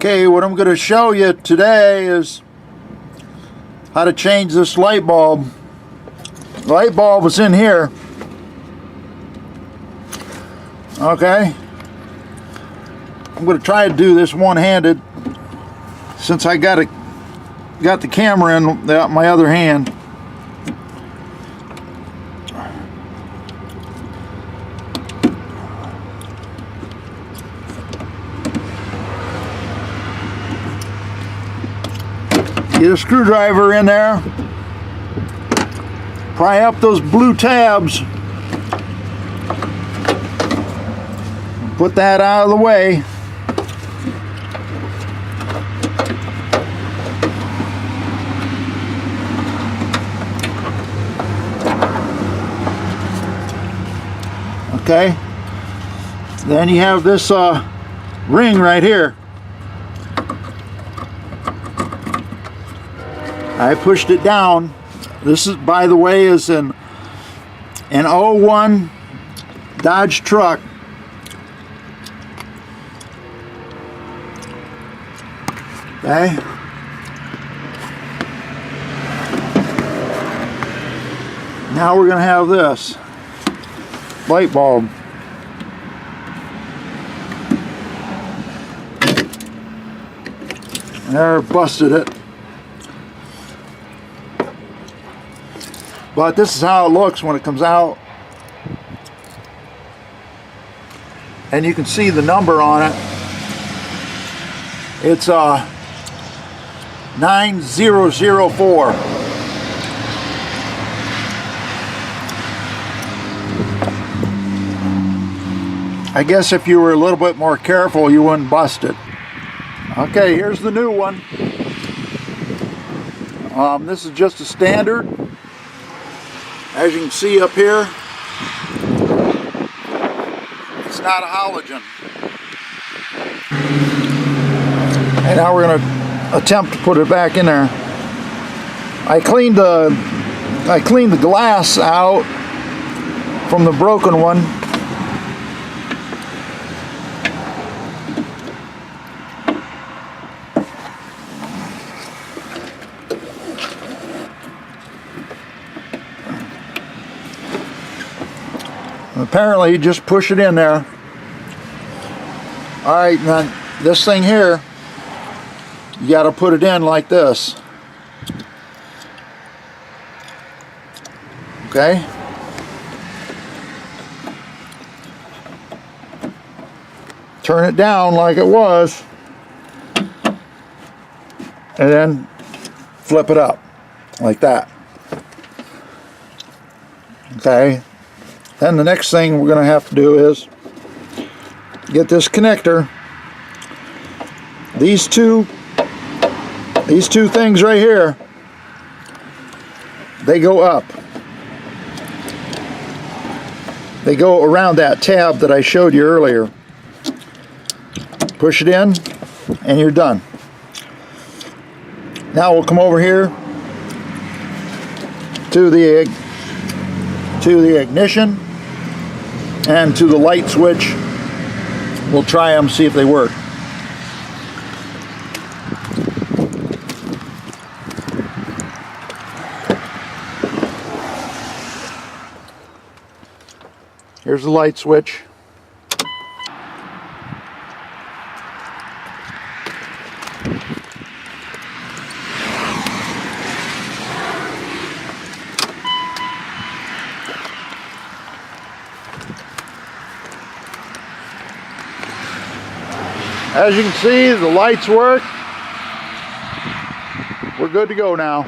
Okay, what I'm going to show you today is how to change this light bulb. The light bulb is in here. Okay, I'm going to try to do this one-handed since I got the camera in my other hand. Get a screwdriver in there, pry up those blue tabs, put that out of the way. Okay, then you have this ring right here. I pushed it down. This is, by the way, is an 01 Dodge truck. Okay. Now we're going to have this light bulb. There, busted it. But this is how it looks when it comes out. And you can see the number on it. It's 9004. I guess if you were a little bit more careful, you wouldn't bust it. Okay, here's the new one. This is just a standard. As you can see up here, it's not a halogen. And now we're going to attempt to put it back in there. I cleaned the glass out from the broken one. Apparently, you just push it in there. All right, now this thing here, you got to put it in like this. Okay. Turn it down like it was, and then flip it up like that. Okay. Then the next thing we're going to have to do is get this connector. These two things right here, they go up. They go around that tab that I showed you earlier. Push it in and you're done. Now we'll come over here to the ignition and to the light switch. We'll try them, see if they work. Here's the light switch. As you can see, the lights work. We're good to go now.